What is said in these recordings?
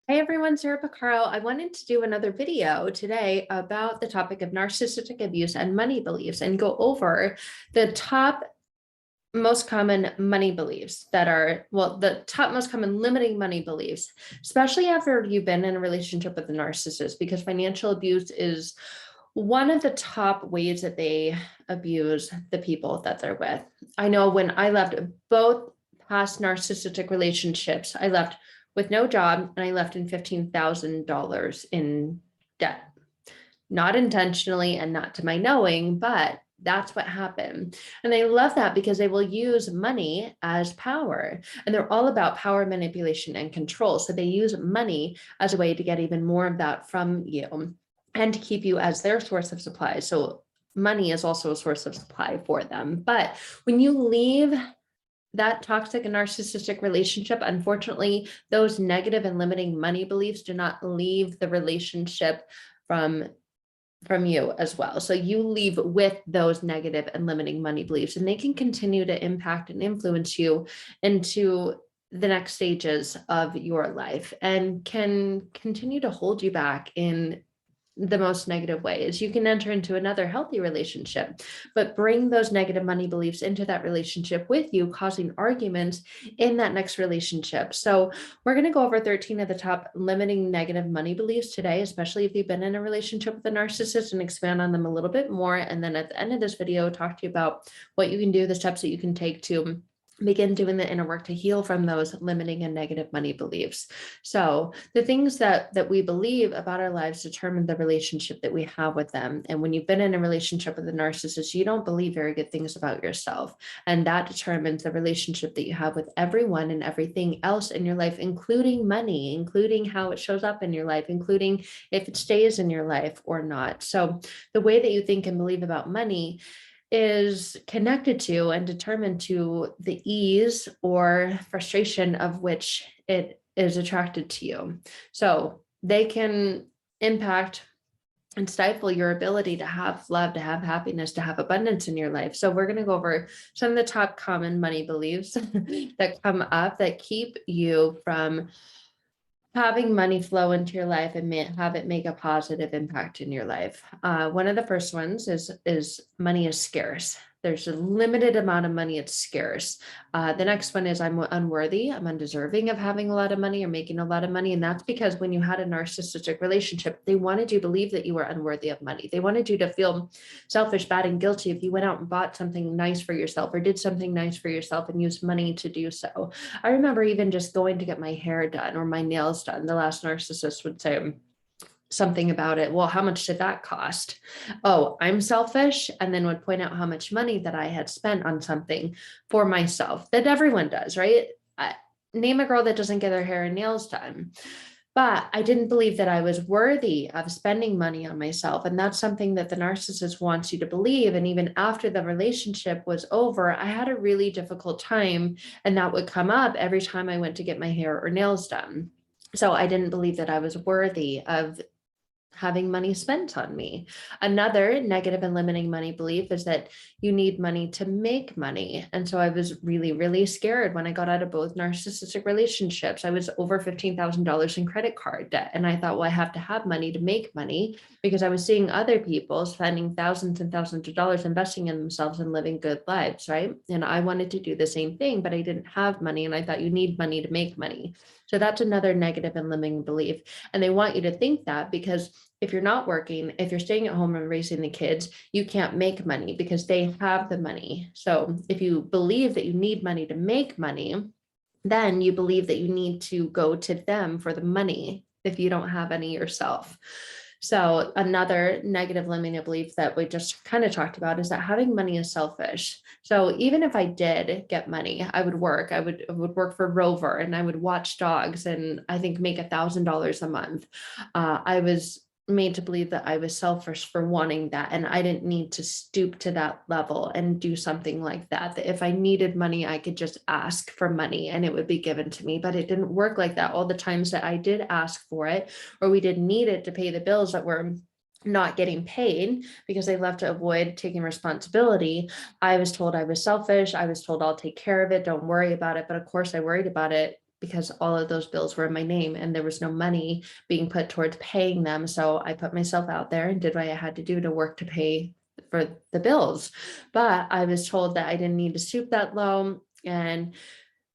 Hey everyone, Sarah Pacaro. I wanted to do another video today about the topic of narcissistic abuse and money beliefs and go over the top most common money beliefs that are, well, the top most common limiting money beliefs, especially after you've been in a relationship with a narcissist, because financial abuse is one of the top ways that they abuse the people that they're with. I know when I left both past narcissistic relationships, I left with no job and I left in $15,000 in debt. Not intentionally and not to my knowing, but that's what happened. And I love that because they will use money as power, and they're all about power manipulation and control. So they use money as a way to get even more of that from you and to keep you as their source of supply. So money is also a source of supply for them. But when you leave that toxic and narcissistic relationship, unfortunately, those negative and limiting money beliefs do not leave the relationship from you as well. So you leave with those negative and limiting money beliefs, and they can continue to impact and influence you into the next stages of your life and can continue to hold you back in the most negative ways. You can enter into another healthy relationship, but bring those negative money beliefs into that relationship with you, causing arguments in that next relationship. So we're going to go over 13 of the top limiting negative money beliefs today, especially if you've been in a relationship with a narcissist, and expand on them a little bit more. And then at the end of this video, talk to you about what you can do, the steps that you can take to begin doing the inner work to heal from those limiting and negative money beliefs. So the things that we believe about our lives determine the relationship that we have with them. And when you've been in a relationship with a narcissist, you don't believe very good things about yourself. And that determines the relationship that you have with everyone and everything else in your life, including money, including how it shows up in your life, including if it stays in your life or not. So the way that you think and believe about money is connected to and determined to the ease or frustration of which it is attracted to you. So they can impact and stifle your ability to have love, to have happiness, to have abundance in your life. So we're going to go over some of the top common money beliefs that come up that keep you from having money flow into your life and have it make a positive impact in your life. One of the first ones is money is scarce. There's a limited amount of money, it's scarce. The next one is I'm unworthy, I'm undeserving of having a lot of money or making a lot of money. And that's because when you had a narcissistic relationship, they wanted you to believe that you were unworthy of money. They wanted you to feel selfish, bad, and guilty if you went out and bought something nice for yourself or did something nice for yourself and used money to do so. I remember even just going to get my hair done or my nails done. The last narcissist would say something about it. Well, how much did that cost? Oh, I'm selfish. And then would point out how much money that I had spent on something for myself that everyone does, right? Name a girl that doesn't get their hair and nails done. But I didn't believe that I was worthy of spending money on myself. And that's something that the narcissist wants you to believe. And even after the relationship was over, I had a really difficult time. And that would come up every time I went to get my hair or nails done. So I didn't believe that I was worthy of having money spent on me. Another negative and limiting money belief is that you need money to make money. And so I was really, really scared when I got out of both narcissistic relationships. I was over $15,000 in credit card debt. And I thought, well, I have to have money to make money because I was seeing other people spending thousands and thousands of dollars investing in themselves and living good lives, right? And I wanted to do the same thing, but I didn't have money. And I thought you need money to make money. So that's another negative and limiting belief. And they want you to think that because if you're not working, if you're staying at home and raising the kids, you can't make money because they have the money. So if you believe that you need money to make money, then you believe that you need to go to them for the money if you don't have any yourself. So another negative limiting belief that we just kind of talked about is that having money is selfish. So even if I did get money, I would work. I would work for Rover and I would watch dogs and I think make $1,000 a month. I was made to believe that I was selfish for wanting that. And I didn't need to stoop to that level and do something like that. That if I needed money, I could just ask for money and it would be given to me. But it didn't work like that. All the times that I did ask for it, or we did need it to pay the bills that were not getting paid because they love to avoid taking responsibility, I was told I was selfish. I was told I'll take care of it. Don't worry about it. But of course I worried about it because all of those bills were in my name and there was no money being put towards paying them. So I put myself out there and did what I had to do to work to pay for the bills. But I was told that I didn't need to stoop that low, and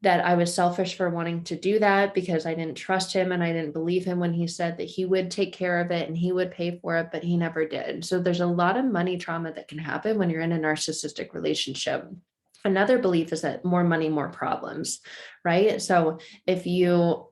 that I was selfish for wanting to do that because I didn't trust him and I didn't believe him when he said that he would take care of it and he would pay for it, but he never did. So there's a lot of money trauma that can happen when you're in a narcissistic relationship. Another belief is that more money, more problems, right? So if you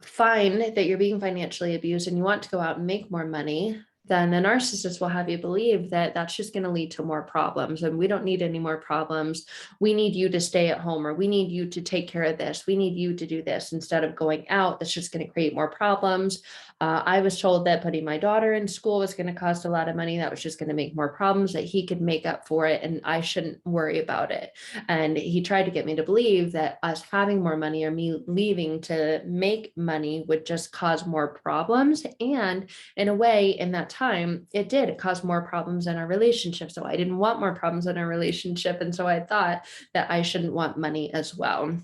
find that you're being financially abused and you want to go out and make more money, then the narcissist will have you believe that that's just going to lead to more problems, and we don't need any more problems. We need you to stay at home, or we need you to take care of this. We need you to do this instead of going out. That's just going to create more problems. I was told that putting my daughter in school was going to cost a lot of money. That was just going to make more problems, that he could make up for it and I shouldn't worry about it. And he tried to get me to believe that us having more money or me leaving to make money would just cause more problems. And in a way, in that time, it did. It caused more problems in our relationship. So I didn't want more problems in our relationship. And so I thought that I shouldn't want money as well.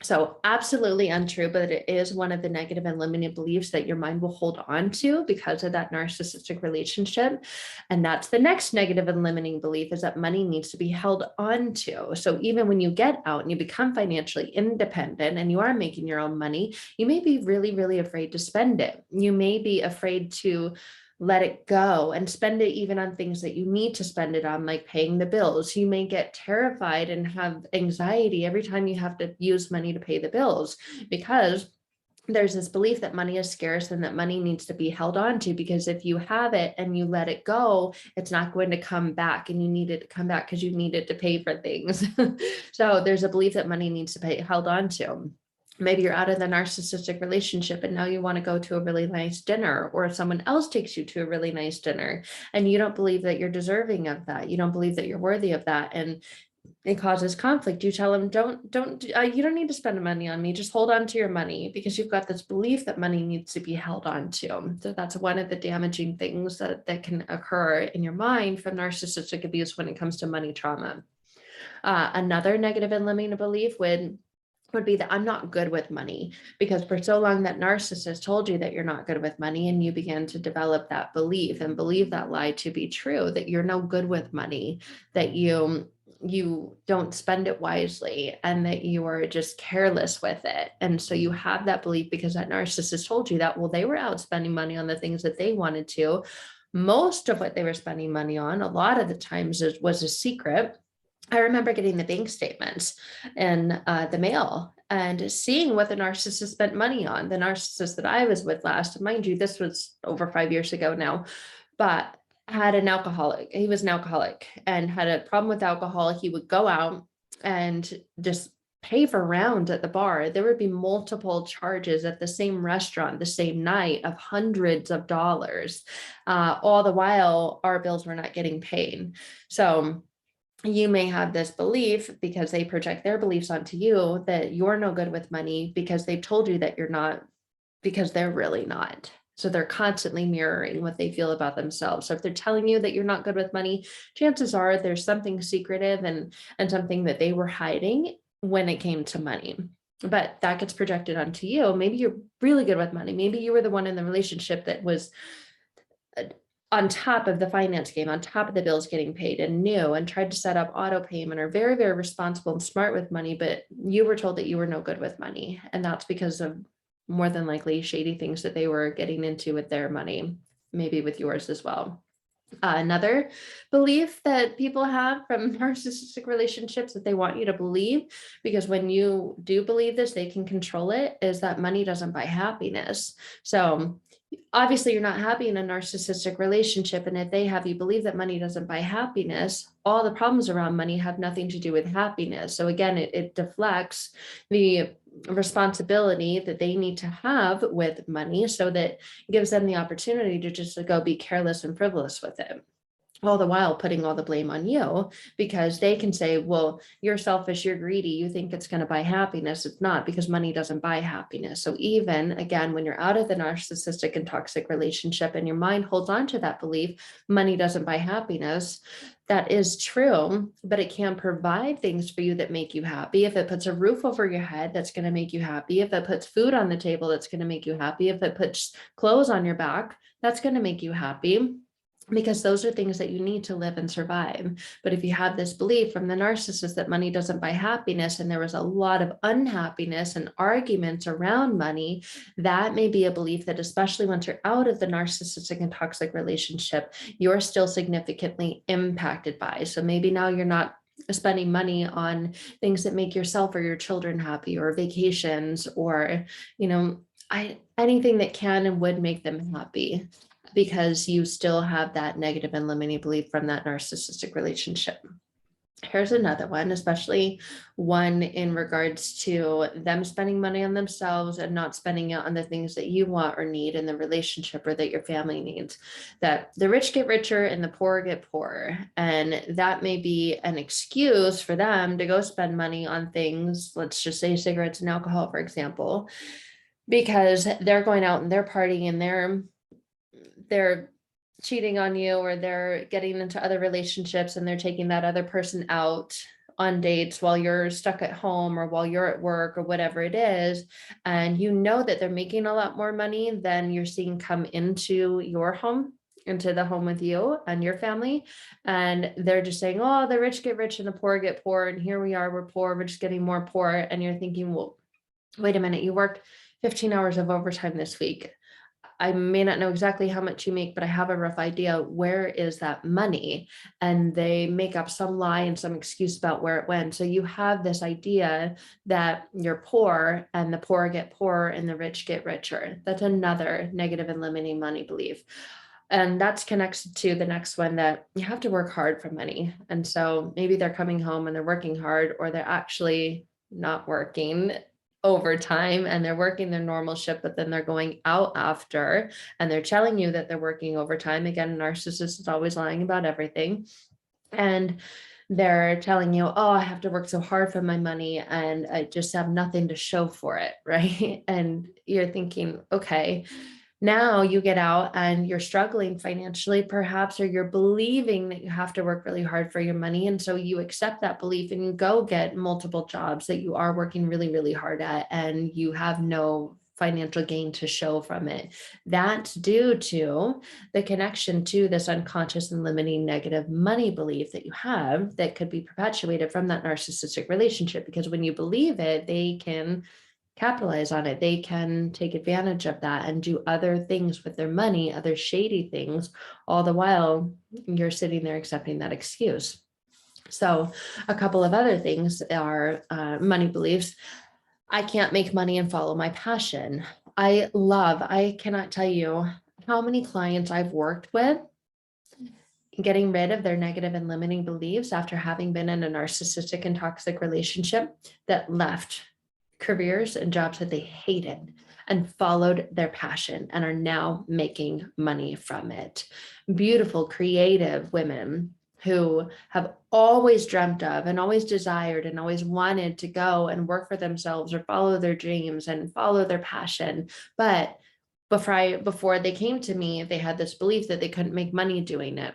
So absolutely untrue, but it is one of the negative and limiting beliefs that your mind will hold on to because of that narcissistic relationship. And that's the next negative and limiting belief, is that money needs to be held on to. So even when you get out and you become financially independent and you are making your own money, you may be really, really afraid to spend it. You may be afraid to let it go and spend it even on things that you need to spend it on, like paying the bills. You may get terrified and have anxiety every time you have to use money to pay the bills, because there's this belief that money is scarce and that money needs to be held on to, because if you have it and you let it go, it's not going to come back, and you need it to come back because you need it to pay for things. So there's a belief that money needs to be held on to. Maybe you're out of the narcissistic relationship and now you want to go to a really nice dinner, or someone else takes you to a really nice dinner and you don't believe that you're deserving of that. You don't believe that you're worthy of that. And it causes conflict. You tell them, you don't need to spend money on me. Just hold on to your money, because you've got this belief that money needs to be held on to. So that's one of the damaging things that can occur in your mind from narcissistic abuse when it comes to money trauma. Another negative and limiting belief would be that I'm not good with money, because for so long that narcissist told you that you're not good with money, and you began to develop that belief and believe that lie to be true, that you're no good with money, that you don't spend it wisely, and that you are just careless with it. And so you have that belief because that narcissist told you that. Well, they were out spending money on the things that they wanted to. Most of what they were spending money on, a lot of the times, was a secret. I remember getting the bank statements in the mail and seeing what the narcissist spent money on. The narcissist that I was with last, mind you, this was over 5 years ago now, but had an alcoholic. He was an alcoholic and had a problem with alcohol. He would go out and just pay for rounds at the bar. There would be multiple charges at the same restaurant the same night of hundreds of dollars. All the while, our bills were not getting paid. So you may have this belief, because they project their beliefs onto you, that you're no good with money because they've told you that you're not, because they're really not. So they're constantly mirroring what they feel about themselves. So if they're telling you that you're not good with money, chances are there's something secretive and something that they were hiding when it came to money. But that gets projected onto you. Maybe you're really good with money. Maybe you were the one in the relationship that was on top of the finance game, on top of the bills getting paid, and knew and tried to set up auto payment, or very, very responsible and smart with money, but you were told that you were no good with money. And that's because of more than likely shady things that they were getting into with their money, maybe with yours as well. Another belief that people have from narcissistic relationships that they want you to believe, because when you do believe this, they can control it, is that money doesn't buy happiness. So obviously you're not happy in a narcissistic relationship, and if they have you believe that money doesn't buy happiness, all the problems around money have nothing to do with happiness. So again, it deflects the responsibility that they need to have with money, so that it gives them the opportunity to just go be careless and frivolous with it. all the while putting all the blame on you, because they can say, well, you're selfish, you're greedy, you think it's going to buy happiness. It's not, because money doesn't buy happiness. So even again, when you're out of the narcissistic and toxic relationship and your mind holds on to that belief, money doesn't buy happiness, that is true, but it can provide things for you that make you happy. If it puts a roof over your head, that's going to make you happy. If it puts food on the table, that's going to make you happy. If it puts clothes on your back, that's going to make you happy, because those are things that you need to live and survive. But if you have this belief from the narcissist that money doesn't buy happiness, and there was a lot of unhappiness and arguments around money, that may be a belief that, especially once you're out of the narcissistic and toxic relationship, you're still significantly impacted by. So maybe now you're not spending money on things that make yourself or your children happy, or vacations, or, anything that can and would make them happy, because you still have that negative and limiting belief from that narcissistic relationship. Here's another one, especially one in regards to them spending money on themselves and not spending it on the things that you want or need in the relationship, or that your family needs. That the rich get richer and the poor get poorer. And that may be an excuse for them to go spend money on things, let's just say cigarettes and alcohol, for example, because they're going out and they're partying and they're cheating on you, or they're getting into other relationships and they're taking that other person out on dates while you're stuck at home, or while you're at work, or whatever it is. And you know that they're making a lot more money than you're seeing come into your home, into the home with you and your family. And they're just saying, oh, the rich get rich and the poor get poor. And here we are, we're poor, we're just getting more poor. And you're thinking, well, wait a minute, you worked 15 hours of overtime this week. I may not know exactly how much you make, but I have a rough idea. Where is that money? And they make up some lie and some excuse about where it went. So you have this idea that you're poor, and the poor get poorer and the rich get richer. That's another negative and limiting money belief. And that's connected to the next one, that you have to work hard for money. And so maybe they're coming home and they're working hard, or they're actually not working overtime and they're working their normal shift, but then they're going out after and they're telling you that they're working overtime. Again, narcissist is always lying about everything. And they're telling you, oh, I have to work so hard for my money and I just have nothing to show for it, right? And you're thinking, okay, now you get out and you're struggling financially, perhaps, or you're believing that you have to work really hard for your money. And so you accept that belief and you go get multiple jobs that you are working really, really hard at, and you have no financial gain to show from it. That's due to the connection to this unconscious and limiting negative money belief that you have, that could be perpetuated from that narcissistic relationship. Because when you believe it, they can capitalize on it. They can take advantage of that and do other things with their money, other shady things, all the while you're sitting there accepting that excuse. So a couple of other things are money beliefs. I can't make money and follow my passion. I cannot tell you how many clients I've worked with getting rid of their negative and limiting beliefs after having been in a narcissistic and toxic relationship, that left careers and jobs that they hated and followed their passion and are now making money from it. Beautiful, creative women who have always dreamt of and always desired and always wanted to go and work for themselves or follow their dreams and follow their passion. But before they came to me, they had this belief that they couldn't make money doing it.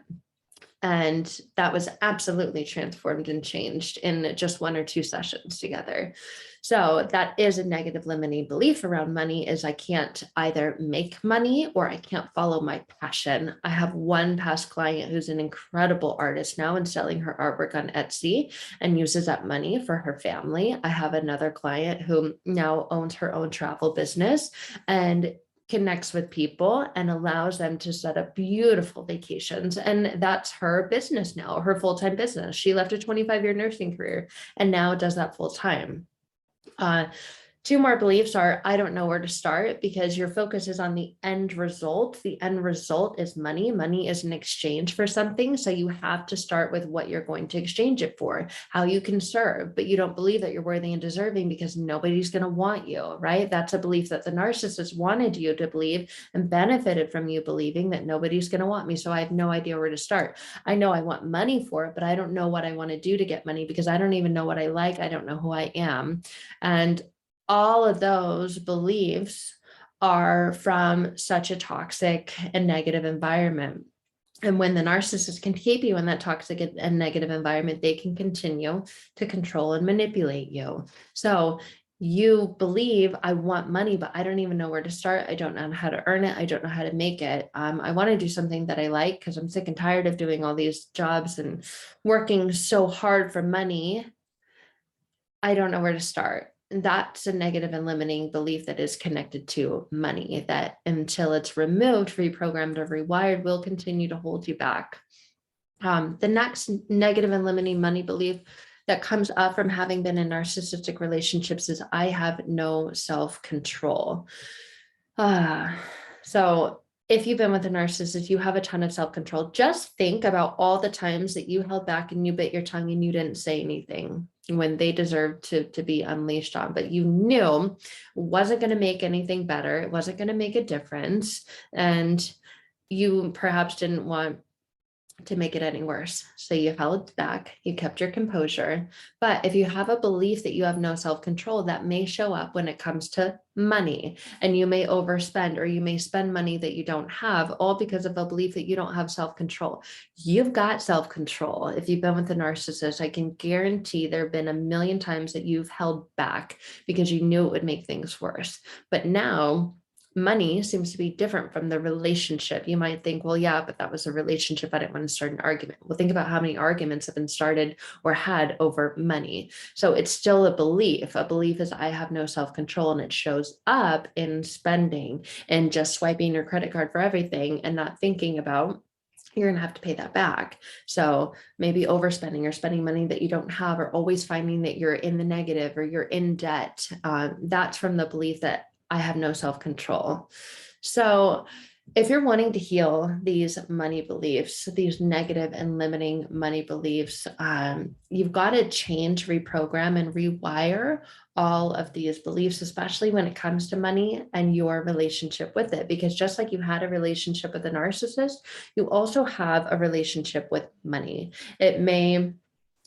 And that was absolutely transformed and changed in just 1 or 2 sessions together. So that is a negative limiting belief around money, is I can't either make money or I can't follow my passion. I have one past client who's an incredible artist now and selling her artwork on Etsy and uses that money for her family. I have another client who now owns her own travel business and connects with people and allows them to set up beautiful vacations. And that's her business now, her full-time business. She left a 25-year nursing career and now does that full-time. Two more beliefs are, I don't know where to start, because your focus is on the end result. The end result is money. Money is an exchange for something. So you have to start with what you're going to exchange it for, how you can serve, but you don't believe that you're worthy and deserving because nobody's going to want you, right? That's a belief that the narcissist wanted you to believe and benefited from you believing that nobody's going to want me. So I have no idea where to start. I know I want money for it, but I don't know what I want to do to get money because I don't even know what I like. I don't know who I am. And all of those beliefs are from such a toxic and negative environment. And when the narcissist can keep you in that toxic and negative environment, they can continue to control and manipulate you. So you believe, I want money, but I don't even know where to start. I don't know how to earn it. I don't know how to make it. I want to do something that I like because I'm sick and tired of doing all these jobs and working so hard for money. I don't know where to start. That's a negative and limiting belief that is connected to money, that until it's removed, reprogrammed, or rewired, will continue to hold you back. The next negative and limiting money belief that comes up from having been in narcissistic relationships is, I have no self-control. So if you've been with a narcissist, you have a ton of self-control. Just think about all the times that you held back and you bit your tongue and you didn't say anything when they deserved to be unleashed on, but you knew wasn't going to make anything better. It wasn't going to make a difference. And you perhaps didn't want to make it any worse. So you held back, you kept your composure. But if you have a belief that you have no self-control, that may show up when it comes to money, and you may overspend, or you may spend money that you don't have, all because of a belief that you don't have self-control. You've got self-control. If you've been with a narcissist, I can guarantee there have been a million times that you've held back because you knew it would make things worse. But now money seems to be different from the relationship. You might think, well, yeah, but that was a relationship. I didn't want to start an argument. Well, think about how many arguments have been started or had over money. So it's still a belief. A belief is, I have no self-control, and it shows up in spending and just swiping your credit card for everything and not thinking about, you're going to have to pay that back. So maybe overspending or spending money that you don't have, or always finding that you're in the negative or you're in debt. That's from the belief that I have no self-control. So if you're wanting to heal these money beliefs, these negative and limiting money beliefs, you've got to change, reprogram, and rewire all of these beliefs, especially when it comes to money and your relationship with it. Because just like you had a relationship with a narcissist, you also have a relationship with money. It may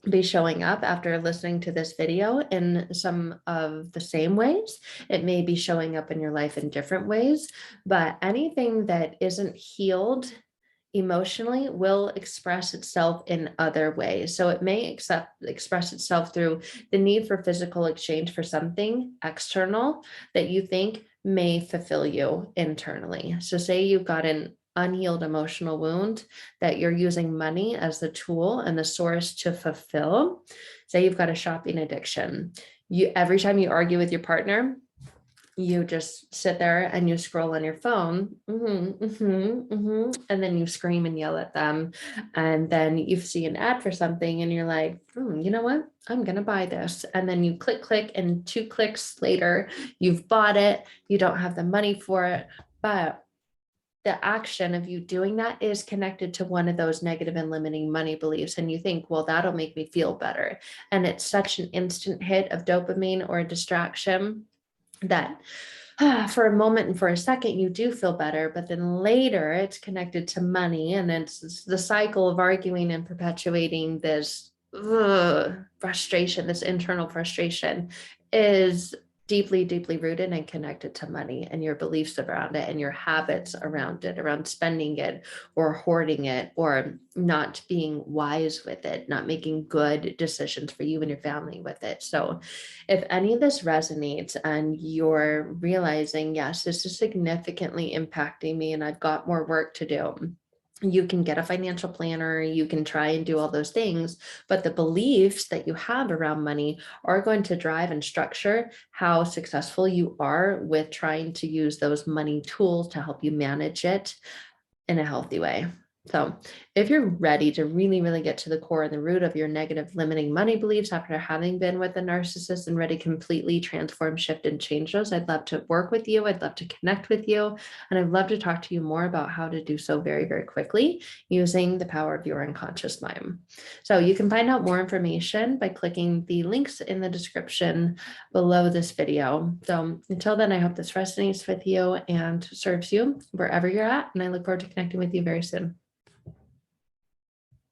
be showing up after listening to this video in some of the same ways. It may be showing up in your life in different ways, but anything that isn't healed emotionally will express itself in other ways. So it may express itself through the need for physical exchange for something external that you think may fulfill you internally. So say you've got an unhealed emotional wound that you're using money as the tool and the source to fulfill. Say you've got a shopping addiction. Every time you argue with your partner, you just sit there and you scroll on your phone, and then you scream and yell at them. And then you see an ad for something and you're like, you know what? I'm going to buy this. And then you click, and 2 clicks later, you've bought it. You don't have the money for it, but the action of you doing that is connected to one of those negative and limiting money beliefs. And you think, well, that'll make me feel better. And it's such an instant hit of dopamine or a distraction that for a moment and for a second, you do feel better, but then later it's connected to money. And it's the cycle of arguing and perpetuating this frustration, this internal frustration is deeply, deeply rooted and connected to money and your beliefs around it and your habits around it, around spending it or hoarding it or not being wise with it, not making good decisions for you and your family with it. So if any of this resonates and you're realizing, yes, this is significantly impacting me and I've got more work to do, you can get a financial planner, you can try and do all those things, but the beliefs that you have around money are going to drive and structure how successful you are with trying to use those money tools to help you manage it in a healthy way. So if you're ready to really, really get to the core and the root of your negative limiting money beliefs after having been with a narcissist and ready to completely transform, shift, and change those, I'd love to work with you. I'd love to connect with you. And I'd love to talk to you more about how to do so very, very quickly using the power of your unconscious mind. So you can find out more information by clicking the links in the description below this video. So until then, I hope this resonates with you and serves you wherever you're at. And I look forward to connecting with you very soon.